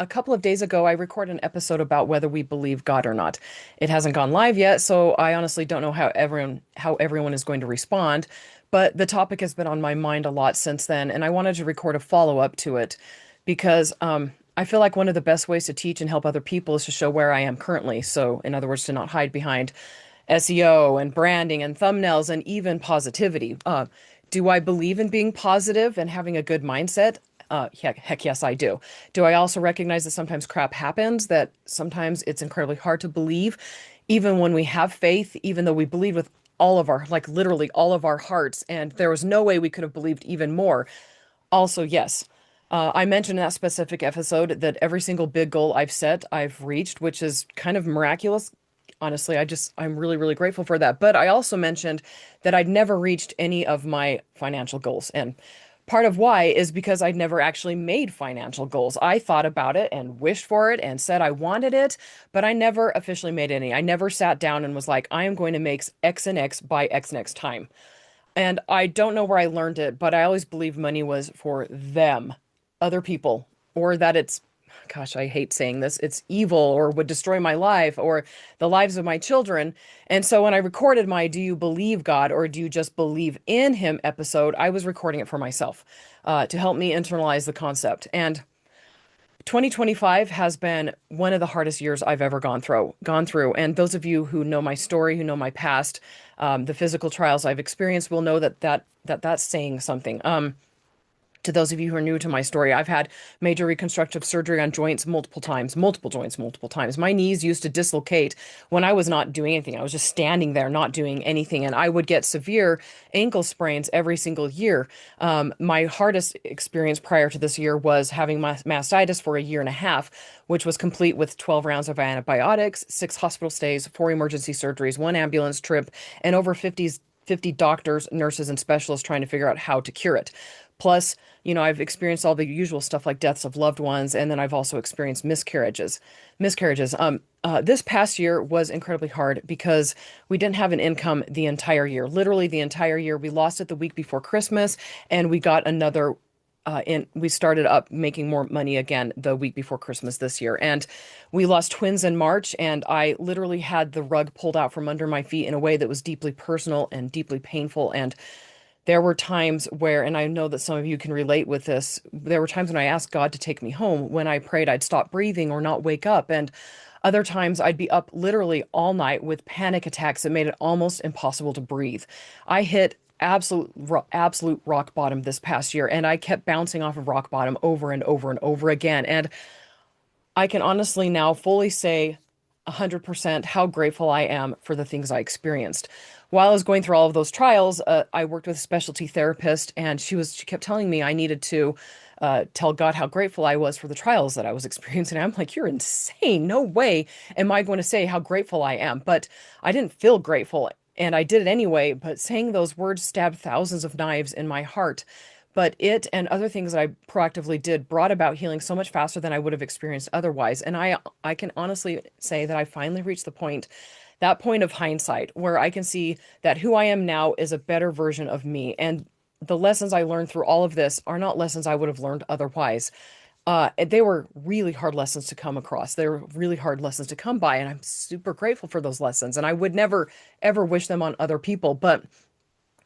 a couple of days ago, I recorded an episode about whether we believe God or not. It hasn't gone live yet, so I honestly don't know how everyone is going to respond. But the topic has been on my mind a lot since then, and I wanted to record a follow-up to it because I feel like one of the best ways to teach and help other people is to show where I am currently. So, in other words, to not hide behind SEO and branding and thumbnails and even positivity. Do I believe in being positive and having a good mindset? Heck yes, I do. Do I also recognize that sometimes crap happens, that sometimes it's incredibly hard to believe, even when we have faith, even though we believe with all of our, like literally all of our hearts, and there was no way we could have believed even more? Also, yes. I mentioned in that specific episode that every single big goal I've set, I've reached, which is kind of miraculous. Honestly, I'm really, really grateful for that. But I also mentioned that I'd never reached any of my financial goals. And part of why is because I'd never actually made financial goals. I thought about it and wished for it and said I wanted it, but I never officially made any. I never sat down and was like, I am going to make X and X by X next time. And I don't know where I learned it, but I always believed money was for them, other people, or that it's, gosh, I hate saying this, it's evil or would destroy my life or the lives of my children. And so when I recorded my Do You Believe God or Do You Just Believe in Him episode, I was recording it for myself to help me internalize the concept. And 2025 has been one of the hardest years I've ever gone through. And those of you who know my story, who know my past, the physical trials I've experienced will know that's saying something. To those of you who are new to my story, I've had major reconstructive surgery on joints multiple times, multiple joints, multiple times. My knees used to dislocate when I was not doing anything. I was just standing there, not doing anything. And I would get severe ankle sprains every single year. My hardest experience prior to this year was having mastitis for a year and a half, which was complete with 12 rounds of antibiotics, 6 hospital stays, 4 emergency surgeries, 1 ambulance trip, and over 50 doctors, nurses, and specialists trying to figure out how to cure it. Plus, I've experienced all the usual stuff like deaths of loved ones, and then I've also experienced miscarriages. Miscarriages. This past year was incredibly hard because we didn't have an income the entire year. Literally the entire year. We lost it the week before Christmas, and we got another. We started up making more money again the week before Christmas this year. And we lost twins in March, and I literally had the rug pulled out from under my feet in a way that was deeply personal and deeply painful. And there were times where, and I know that some of you can relate with this, there were times when I asked God to take me home. When I prayed, I'd stop breathing or not wake up. And other times I'd be up literally all night with panic attacks that made it almost impossible to breathe. I hit absolute rock bottom this past year, and I kept bouncing off of rock bottom over and over and over again. And I can honestly now fully say 100% how grateful I am for the things I experienced. While I was going through all of those trials, I worked with a specialty therapist, and she kept telling me I needed to tell God how grateful I was for the trials that I was experiencing. I'm like, you're insane. No way am I going to say how grateful I am. But I didn't feel grateful, and I did it anyway. But saying those words stabbed thousands of knives in my heart. But it and other things that I proactively did brought about healing so much faster than I would have experienced otherwise. And I can honestly say that I finally reached that point of hindsight where I can see that who I am now is a better version of me. And the lessons I learned through all of this are not lessons I would have learned otherwise. They were really hard lessons to come across. They were really hard lessons to come by. And I'm super grateful for those lessons. And I would never, ever wish them on other people. But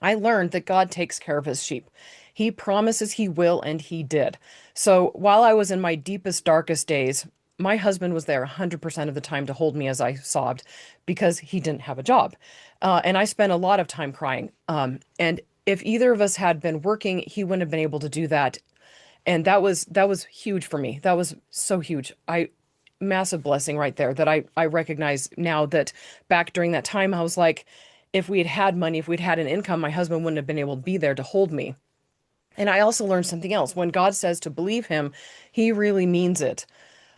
I learned that God takes care of his sheep. He promises he will, and he did. So while I was in my deepest, darkest days, my husband was there 100% of the time to hold me as I sobbed because he didn't have a job. And I spent a lot of time crying. And if either of us had been working, he wouldn't have been able to do that. And that was huge for me. That was so huge. Massive blessing right there that I recognize now that back during that time, I was like, if we had had money, if we'd had an income, my husband wouldn't have been able to be there to hold me. And I also learned something else. When God says to believe him, he really means it.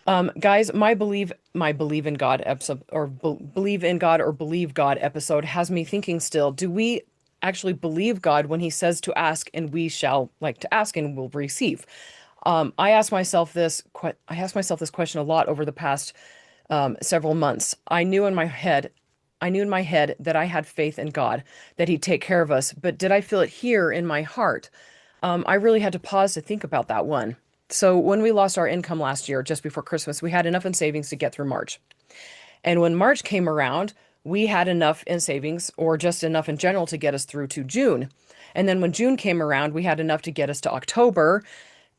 Guys, my believe in God episode or believe in God or believe God episode has me thinking still, do we actually believe God when he says to ask and we shall like to ask and will receive? I asked myself this question a lot over the past several months. I knew in my head that I had faith in God, that he'd take care of us, but did I feel it here in my heart? I really had to pause to think about that one. So when we lost our income last year, just before Christmas, we had enough in savings to get through March. And when March came around, we had enough in savings or just enough in general to get us through to June. And then when June came around, we had enough to get us to October.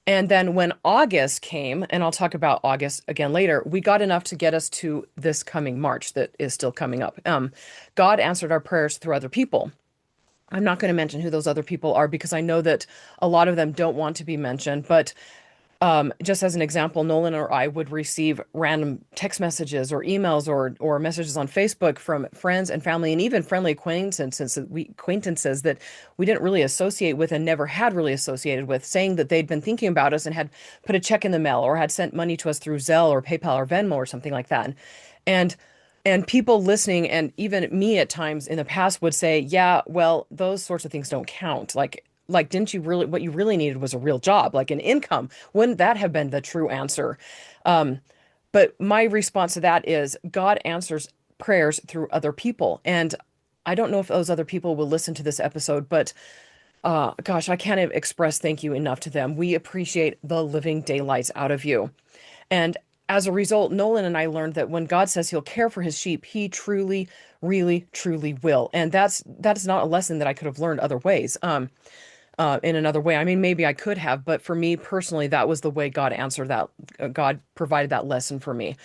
And then when August came, and I'll talk about August again later, we got enough to get us to this coming March that is still coming up. God answered our prayers through other people. I'm not going to mention who those other people are because I know that a lot of them don't want to be mentioned, but just as an example, Nolan or I would receive random text messages or emails or messages on Facebook from friends and family and even friendly acquaintances that we didn't really associate with and never had really associated with, saying that they'd been thinking about us and had put a check in the mail or had sent money to us through Zelle or PayPal or Venmo or something like that. And and people listening, and even me at times in the past would say, yeah, well, those sorts of things don't count. Like, didn't you really, what you really needed was a real job, like an income. Wouldn't that have been the true answer? Um, but my response to that is God answers prayers through other people. And I don't know if those other people will listen to this episode, but gosh, I can't express thank you enough to them. We appreciate the living daylights out of you. And as a result, Nolan and I learned that when God says he'll care for his sheep, he truly, really, truly will. And that's not a lesson that I could have learned other ways. In another way. I mean, maybe I could have, but for me personally, that was the way God answered that. God provided that lesson for me.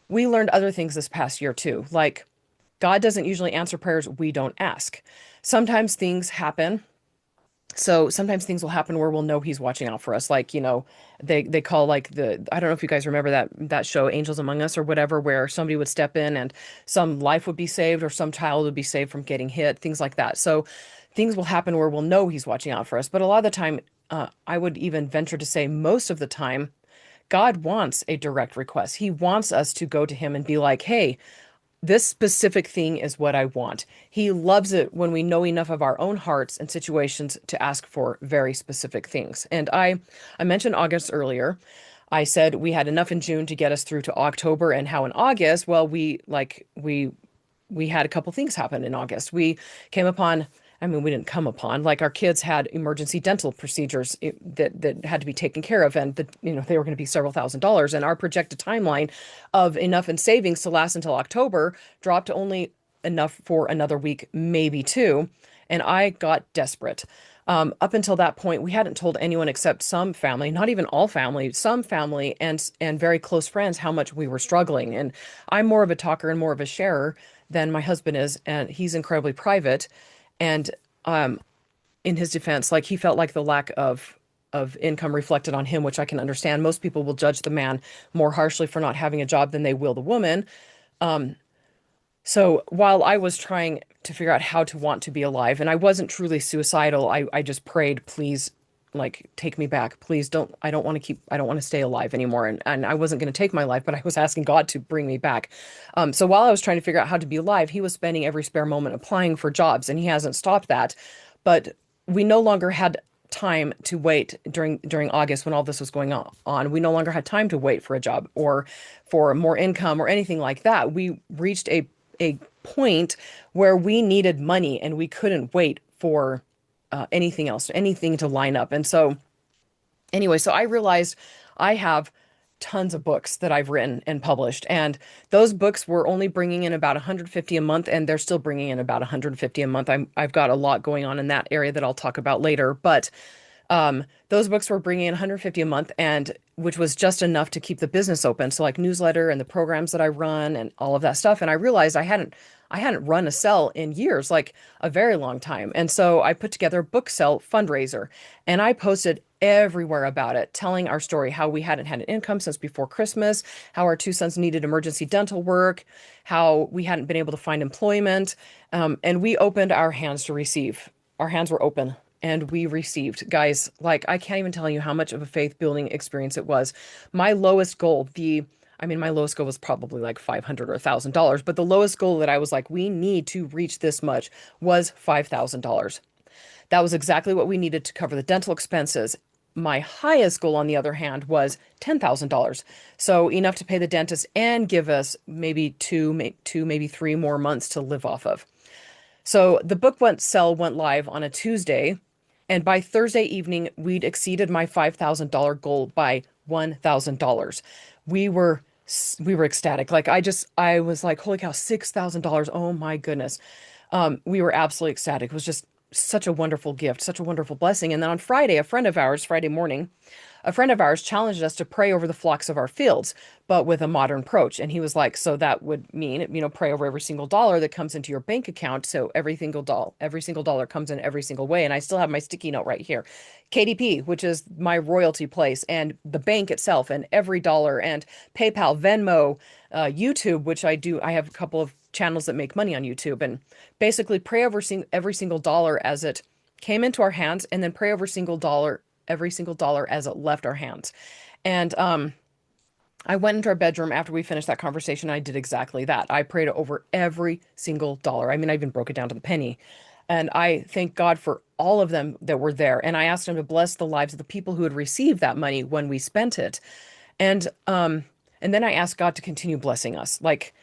We learned other things this past year too. Like God doesn't usually answer prayers we don't ask. Sometimes things happen. So sometimes things will happen where we'll know he's watching out for us. Like, they call like I don't know if you guys remember that show Angels Among Us or whatever, where somebody would step in and some life would be saved or some child would be saved from getting hit, things like that. So things will happen where we'll know he's watching out for us. But a lot of the time, I would even venture to say most of the time, God wants a direct request. He wants us to go to him and be like, hey, this specific thing is what I want. He loves it when we know enough of our own hearts and situations to ask for very specific things. And I mentioned August earlier. I said we had enough in June to get us through to October, and how in August, well, we had a couple things happen in August. We came upon, I mean, we didn't come upon, like our kids had emergency dental procedures that had to be taken care of, and they were going to be several $1,000s, and our projected timeline of enough in savings to last until October dropped to only enough for another week, maybe two, and I got desperate. Up until that point, we hadn't told anyone except some family, not even all family, some family and very close friends how much we were struggling. And I'm more of a talker and more of a sharer than my husband is, and he's incredibly private. And in his defense, like he felt like the lack of income reflected on him, which I can understand. Most people will judge the man more harshly for not having a job than they will the woman. So while I was trying to figure out how to want to be alive, and I wasn't truly suicidal, I just prayed, please, like, take me back. Please don't, I don't want to stay alive anymore. And I wasn't going to take my life, but I was asking God to bring me back. So while I was trying to figure out how to be alive, he was spending every spare moment applying for jobs, and he hasn't stopped that. But we no longer had time to wait during August when all this was going on. We no longer had time to wait for a job or for more income or anything like that. We reached a point where we needed money and we couldn't wait for anything else, anything to line up. And so anyway, so I realized I have tons of books that I've written and published, and those books were only bringing in about 150 a month, and they're still bringing in about 150 a month. I've got a lot going on in that area that I'll talk about later, but those books were bringing in 150 a month, and which was just enough to keep the business open. So like newsletter and the programs that I run and all of that stuff. And I realized I hadn't run a sell in years, like a very long time. And so I put together a book sell fundraiser, and I posted everywhere about it, telling our story, how we hadn't had an income since before Christmas, how our two sons needed emergency dental work, how we hadn't been able to find employment. And we opened our hands to receive. Our hands were open and we received. Guys, like, I can't even tell you how much of a faith building experience it was. My lowest goal, my lowest goal was probably like $500 or $1,000, but the lowest goal that I was like, we need to reach this much, was $5,000. That was exactly what we needed to cover the dental expenses. My highest goal, on the other hand, was $10,000. So enough to pay the dentist and give us maybe two, maybe 3 more months to live off of. So the book went live on a Tuesday. And by Thursday evening, we'd exceeded my $5,000 goal by $1,000. We were we were ecstatic. Like I was like, holy cow, $6,000. Oh my goodness. We were absolutely ecstatic. It was just such a wonderful gift, such a wonderful blessing. And then on Friday, a friend of ours, Friday morning, a friend of ours challenged us to pray over the flocks of our fields, but with a modern approach. And he was like, so that would mean, pray over every single dollar that comes into your bank account. So every single dollar comes in every single way. And I still have my sticky note right here. KDP, which is my royalty place, and the bank itself, and every dollar, and PayPal, Venmo, YouTube, which I do. I have a couple of channels that make money on YouTube, and basically pray over every single dollar as it came into our hands, and then pray over every single dollar as it left our hands. And I went into our bedroom after we finished that conversation. And I did exactly that. I prayed over every single dollar. I mean, I even broke it down to the penny. And I thank God for all of them that were there. And I asked him to bless the lives of the people who had received that money when we spent it. And then I asked God to continue blessing us. Like,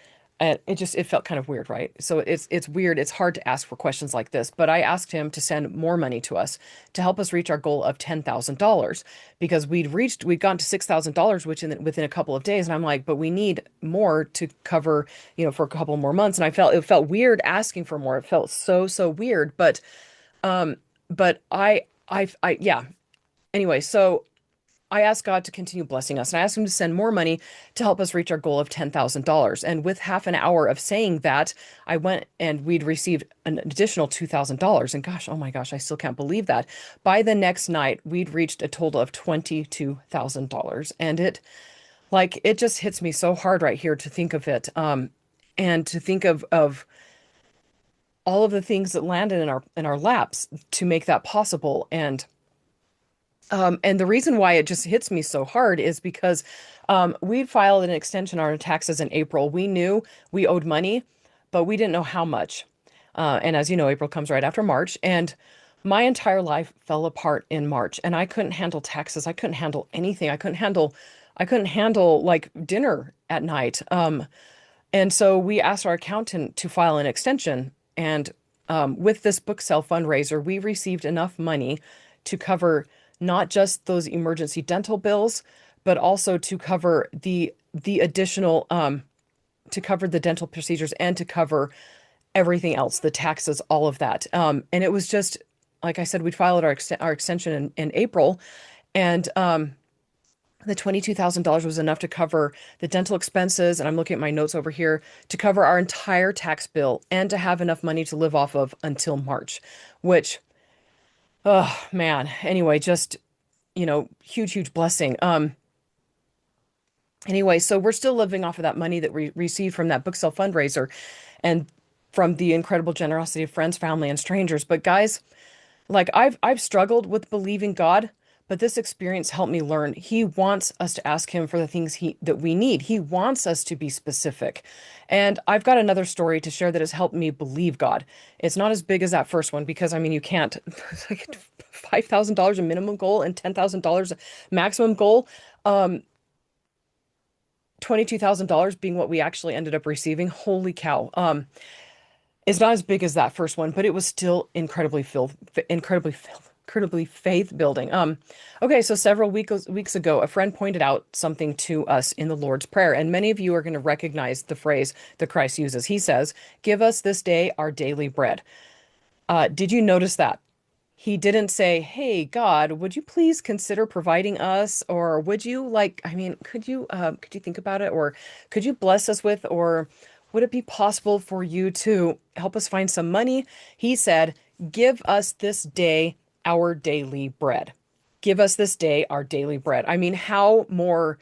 it felt kind of weird, right? So it's weird. It's hard to ask for questions like this, but I asked him to send more money to us to help us reach our goal of $10,000, because we'd gone to $6,000, which within a couple of days. And I'm like, but we need more to cover, for a couple more months. And it felt weird asking for more. It felt so weird. But yeah. Anyway, so I asked God to continue blessing us, and I asked him to send more money to help us reach our goal of $10,000. And with half an hour of saying that, I went and we'd received an additional $2,000. And gosh, oh my gosh, I still can't believe that. By the next night, we'd reached a total of $22,000. And it just hits me so hard right here to think of it. And to think of all of the things that landed in our laps to make that possible. And the reason why it just hits me so hard is because we filed an extension on our taxes in April. We knew we owed money, but we didn't know how much. And as you know, April comes right after March, and my entire life fell apart in March, and I couldn't handle taxes. I couldn't handle anything. I couldn't handle like dinner at night. And so we asked our accountant to file an extension. And with this book sale fundraiser, we received enough money to cover not just those emergency dental bills, but also to cover the additional to cover the dental procedures and to cover everything else, the taxes, all of that. And it was just, like I said, we'd filed our extension in April, and the $22,000 was enough to cover the dental expenses. And I'm looking at my notes over here, to cover our entire tax bill and to have enough money to live off of until March, which, oh man. Anyway, just, huge blessing. Anyway, so we're still living off of that money that we received from that book sale fundraiser and from the incredible generosity of friends, family, and strangers. But guys, like I've struggled with believing God, but this experience helped me learn He wants us to ask Him for the things that we need. He wants us to be specific. And I've got another story to share that has helped me believe God. It's not as big as that first one, because I mean, you can't, it's like $5,000 a minimum goal and $10,000 maximum goal. $22,000 being what we actually ended up receiving. Holy cow. It's not as big as that first one, but it was still incredibly faith building. Okay, so several weeks ago, a friend pointed out something to us in the Lord's Prayer, and many of you are going to recognize the phrase that Christ uses. He says, "Give us this day our daily bread." Did you notice that? He didn't say, "Hey, God, would you please consider providing us?" Or would you could you think about it? Or could you bless us with, or would it be possible for you to help us find some money? He said, "Give us this day our daily bread." Give us this day our daily bread. I mean, how more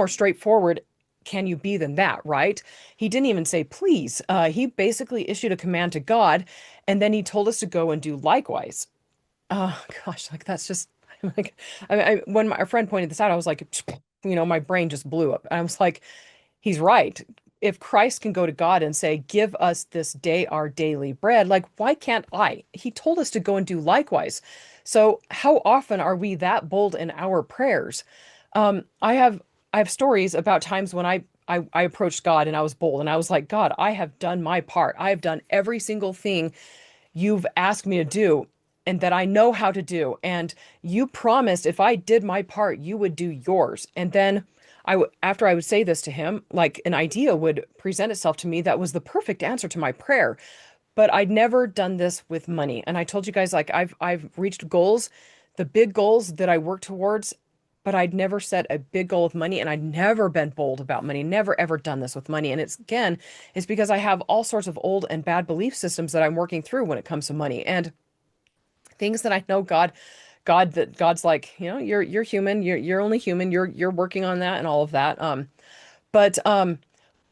straightforward can you be than that, right? He didn't even say please. He basically issued a command to God, and then he told us to go and do likewise. Oh gosh, like that's just like when my friend pointed this out, I was like, my brain just blew up. I was like, he's right. If Christ can go to God and say, "Give us this day our daily bread," like why can't I? He told us to go and do likewise. So how often are we that bold in our prayers? I have stories about times when I approached God and I was bold and I was like, "God, I have done my part. I have done every single thing you've asked me to do." and that I know how to do. And you promised if I did my part, you would do yours. And then after I would say this to him, like an idea would present itself to me that was the perfect answer to my prayer. But I'd never done this with money. And I told you guys, like, I've reached goals, the big goals that I work towards, but I'd never set a big goal with money, and I'd never been bold about money, never ever done this with money. And it's because I have all sorts of old and bad belief systems that I'm working through when it comes to money. And things that I know God's like, you're human, you're only human, you're working on that and all of that. But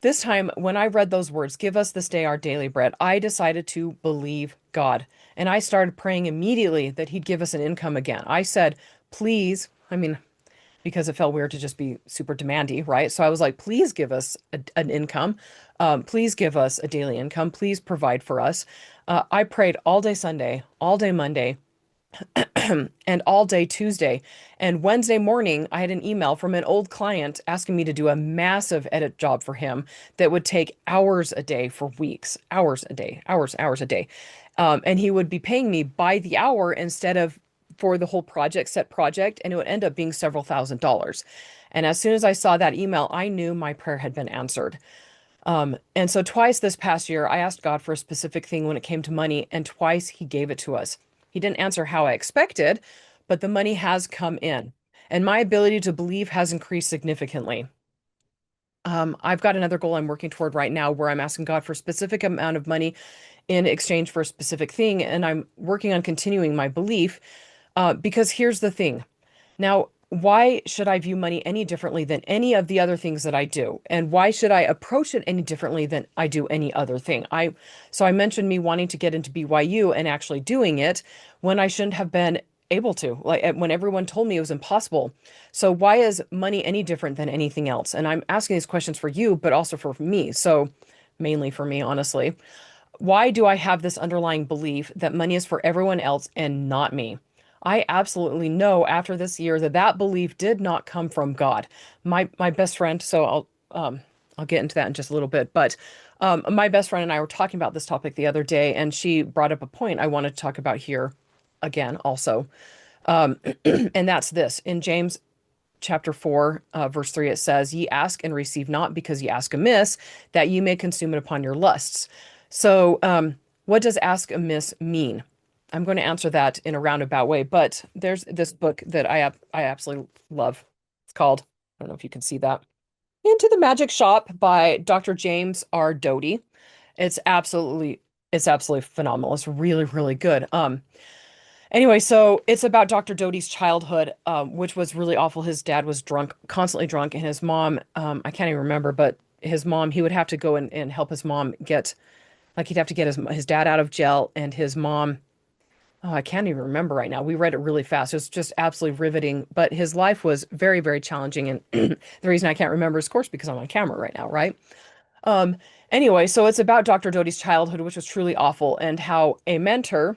this time, when I read those words, give us this day our daily bread, I decided to believe God. And I started praying immediately that He'd give us an income again. I said, please, I mean, because it felt weird to just be super demandy, right? So I was like, please give us an income. Please give us a daily income. Please provide for us. I prayed all day Sunday, all day Monday, and all day Tuesday. And Wednesday morning, I had an email from an old client asking me to do a massive edit job for him that would take hours a day for weeks, hours a day, hours a day. And he would be paying me by the hour instead of for the whole set project, and it would end up being several $1,000s. And as soon as I saw that email, I knew my prayer had been answered. And so twice this past year, I asked God for a specific thing when it came to money, and twice He gave it to us. He didn't answer how I expected, but the money has come in, and my ability to believe has increased significantly. I've got another goal I'm working toward right now where I'm asking God for a specific amount of money in exchange for a specific thing, and I'm working on continuing my belief. Because here's the thing. Now, why should I view money any differently than any of the other things that I do? And why should I approach it any differently than I do any other thing? So I mentioned me wanting to get into BYU and actually doing it when I shouldn't have been able to, like when everyone told me it was impossible. So why is money any different than anything else? And I'm asking these questions for you, but also for me. So mainly for me, honestly. Why do I have this underlying belief that money is for everyone else and not me? I absolutely know after this year that that belief did not come from God. My best friend, so I'll get into that in just a little bit, but my best friend and I were talking about this topic the other day, and she brought up a point I wanted to talk about here again also. And that's this. In James chapter 4, verse 3, it says, Ye ask and receive not because ye ask amiss, that ye may consume it upon your lusts. So, what does ask amiss mean? I'm going to answer that in a roundabout way, but there's this book that I absolutely love. It's called, I don't know if you can see that, Into the Magic Shop by Dr. James R. Doty. It's absolutely phenomenal. It's really, really good. Anyway, so it's about Dr. Doty's childhood, which was really awful. His dad was drunk, constantly drunk, and his mom, I can't even remember, but his mom, he would have to go and help his mom get, like he'd have to get his dad out of jail, and his mom, oh, I can't even remember right now. We read it really fast. It was just absolutely riveting, but his life was very, very challenging. And the reason I can't remember is, of course, because I'm on camera right now, right? Um, anyway, so it's about Dr. Doty's childhood, which was truly awful, and how a mentor,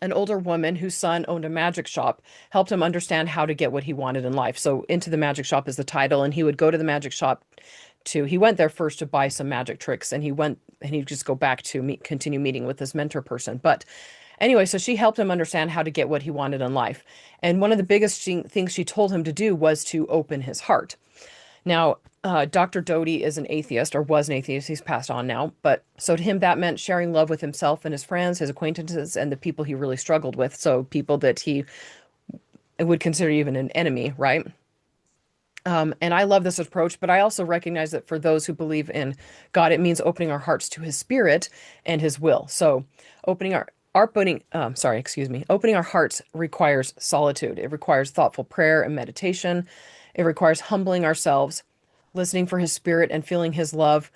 an older woman whose son owned a magic shop, helped him understand how to get what he wanted in life. So Into the Magic Shop is the title, and he would go to the magic shop he went there first to buy some magic tricks, and he'd just go back to continue meeting with this mentor person. But anyway, so she helped him understand how to get what he wanted in life. And one of the biggest things she told him to do was to open his heart. Now, Dr. Doty is an atheist, or was an atheist. He's passed on now. But so to him, that meant sharing love with himself and his friends, his acquaintances, and the people he really struggled with. So people that he would consider even an enemy, right? And I love this approach, but I also recognize that for those who believe in God, it means opening our hearts to His Spirit and His will. So opening opening our hearts requires solitude. It requires thoughtful prayer and meditation. It requires humbling ourselves, listening for His Spirit and feeling His love,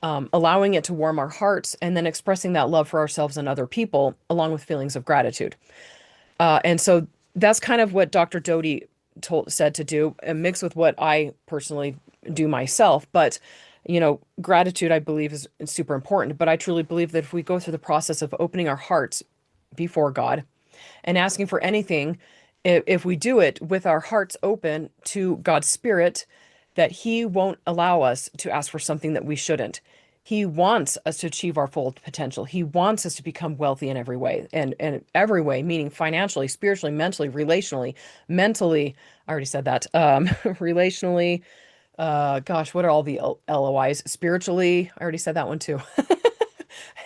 allowing it to warm our hearts, and then expressing that love for ourselves and other people, along with feelings of gratitude. And so that's kind of what Dr. Doty said to do, and mixed with what I personally do myself. But, gratitude, I believe, is super important. But I truly believe that if we go through the process of opening our hearts before God and asking for anything, if we do it with our hearts open to God's Spirit, that He won't allow us to ask for something that we shouldn't. He wants us to achieve our full potential. He wants us to become wealthy in every way, and every way, meaning financially, spiritually, mentally, relationally, mentally. I already said that. Relationally, gosh, what are all the LOIs? Spiritually, I already said that one too.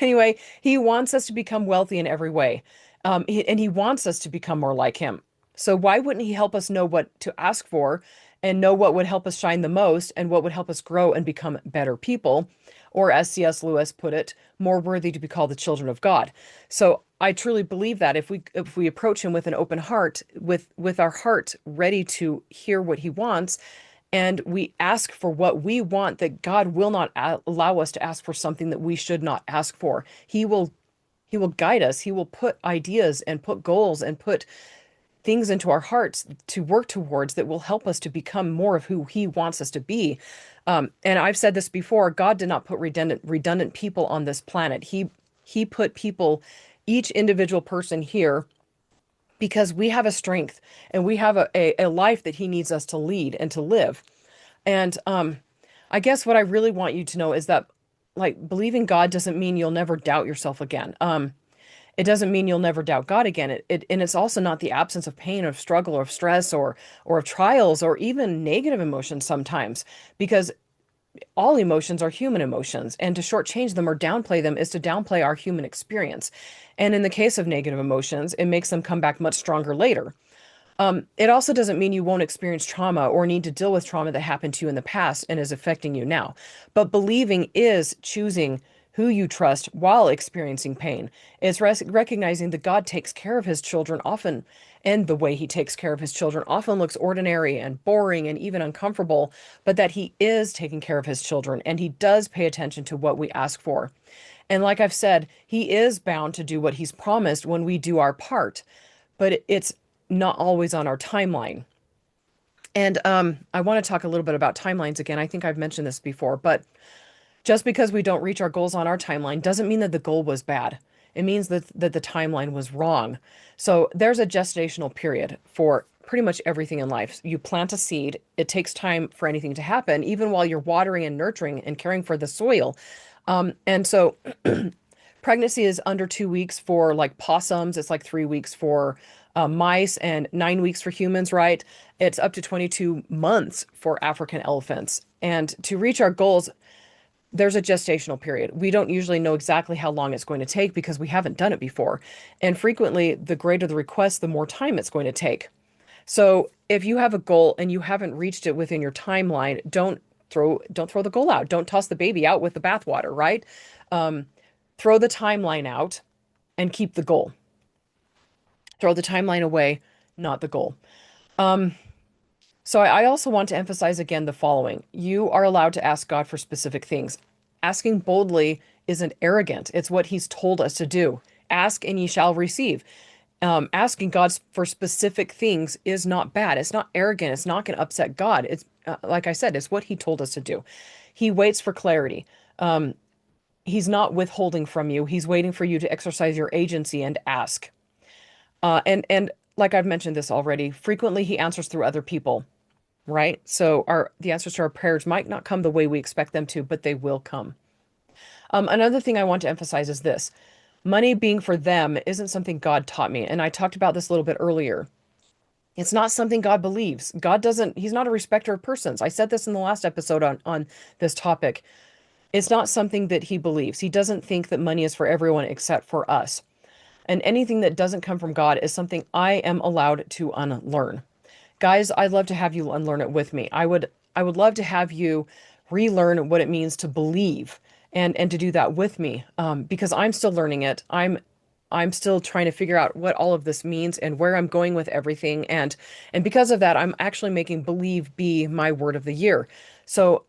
Anyway, he wants us to become wealthy in every way. And he wants us to become more like him. So why wouldn't he help us know what to ask for and know what would help us shine the most and what would help us grow and become better people? Or as C.S. Lewis put it, more worthy to be called the children of God. So I truly believe that if we approach him with an open heart, with our heart ready to hear what he wants, and we ask for what we want, that God will not allow us to ask for something that we should not ask for. He will guide us. He will put ideas and put goals and put things into our hearts to work towards that will help us to become more of who he wants us to be. And I've said this before, God did not put redundant people on this planet. He put people, each individual person here, because we have a strength and we have a life that he needs us to lead and to live. And I guess what I really want you to know is that, like, believing God doesn't mean you'll never doubt yourself again. It doesn't mean you'll never doubt God again. And it's also not the absence of pain, of struggle, or of stress, or of trials, or even negative emotions sometimes, because all emotions are human emotions, and to shortchange them or downplay them is to downplay our human experience. And in the case of negative emotions, it makes them come back much stronger later. It also doesn't mean you won't experience trauma or need to deal with trauma that happened to you in the past and is affecting you now. But believing is choosing who you trust while experiencing pain. It's recognizing that God takes care of his children often, and the way he takes care of his children often looks ordinary and boring and even uncomfortable, but that he is taking care of his children and he does pay attention to what we ask for. And like I've said, he is bound to do what he's promised when we do our part, but it's not always on our timeline. And I want to talk a little bit about timelines again. I think I've mentioned this before, but just because we don't reach our goals on our timeline doesn't mean that the goal was bad. It means that the timeline was wrong. So there's a gestational period for pretty much everything in life. You plant a seed, it takes time for anything to happen, even while you're watering and nurturing and caring for the soil. And so pregnancy is under 2 weeks for like possums. It's like 3 weeks for mice and 9 weeks for humans, right? It's up to 22 months for African elephants. And to reach our goals, there's a gestational period. We don't usually know exactly how long it's going to take because we haven't done it before. And frequently, the greater the request, the more time it's going to take. So if you have a goal and you haven't reached it within your timeline, don't throw the goal out. Don't toss the baby out with the bathwater, right? Throw the timeline out and keep the goal. Throw the timeline away, not the goal. So I also want to emphasize again the following. You are allowed to ask God for specific things. Asking boldly isn't arrogant. It's what he's told us to do. Ask and ye shall receive. Asking God for specific things is not bad. It's not arrogant. It's not going to upset God. It's like I said, it's what he told us to do. He waits for clarity. He's not withholding from you. He's waiting for you to exercise your agency and ask. And like I've mentioned this already, frequently he answers through other people, right? So the answers to our prayers might not come the way we expect them to, but they will come. Another thing I want to emphasize is this. Money being for them isn't something God taught me. And I talked about this a little bit earlier. It's not something God believes. He's not a respecter of persons. I said this in the last episode on this topic. It's not something that he believes. He doesn't think that money is for everyone except for us. And anything that doesn't come from God is something I am allowed to unlearn. Guys, I'd love to have you unlearn it with me. I would love to have you relearn what it means to believe and to do that with me, because I'm still learning it. I'm still trying to figure out what all of this means and where I'm going with everything. And because of that, I'm actually making believe be my word of the year. So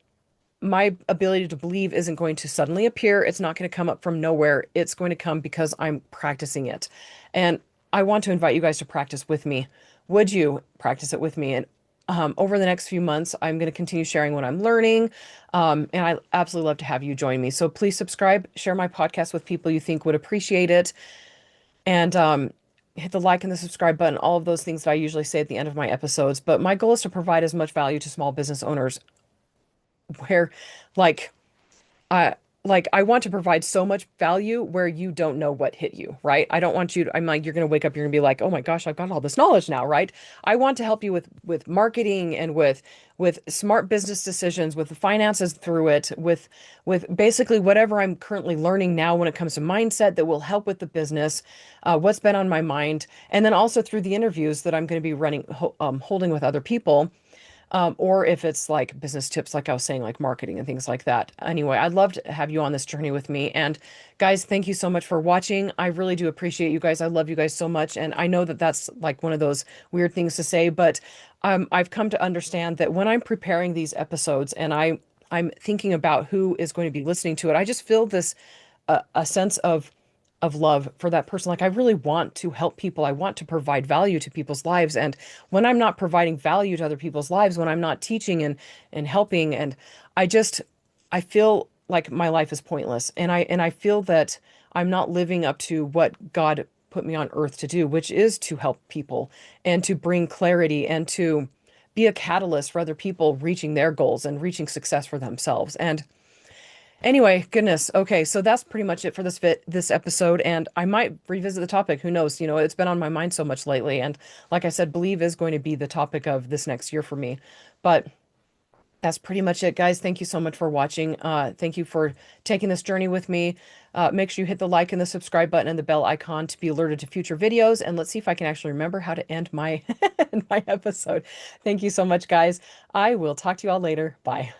my ability to believe isn't going to suddenly appear. It's not going to come up from nowhere. It's going to come because I'm practicing it. And I want to invite you guys to practice with me. Would you practice it with me? And over the next few months, I'm going to continue sharing what I'm learning. And I absolutely love to have you join me. So please subscribe, share my podcast with people you think would appreciate it. And hit the like and the subscribe button, all of those things that I usually say at the end of my episodes. But my goal is to provide as much value to small business owners where, like, I like I want to provide so much value where you don't know what hit you, right? I don't want you to, I'm like you're going to wake up, you're going to be like, "Oh my gosh, I've got all this knowledge now," right? I want to help you with marketing and with smart business decisions, with the finances through it, with basically whatever I'm currently learning now when it comes to mindset that will help with the business, what's been on my mind, and then also through the interviews that I'm going to be holding with other people, or if it's like business tips, like I was saying, like marketing and things like that. Anyway, I'd love to have you on this journey with me. And guys, thank you so much for watching. I really do appreciate you guys. I love you guys so much. And I know that that's like one of those weird things to say, but I've come to understand that when I'm preparing these episodes and I'm thinking about who is going to be listening to it, I just feel this a sense of love for that person. Like I really want to help people. I want to provide value to people's lives. And when I'm not providing value to other people's lives, when I'm not teaching and helping, and I just I feel like my life is pointless. And I feel that I'm not living up to what God put me on earth to do, which is to help people and to bring clarity and to be a catalyst for other people reaching their goals and reaching success for themselves. And anyway, goodness. Okay, so that's pretty much it for this episode, and I might revisit the topic. Who knows? You know, it's been on my mind so much lately, and like I said, believe is going to be the topic of this next year for me. But that's pretty much it, guys. Thank you so much for watching. Thank you for taking this journey with me. Make sure you hit the like and the subscribe button and the bell icon to be alerted to future videos. And let's see if I can actually remember how to end my end my episode. Thank you so much, guys. I will talk to you all later. Bye.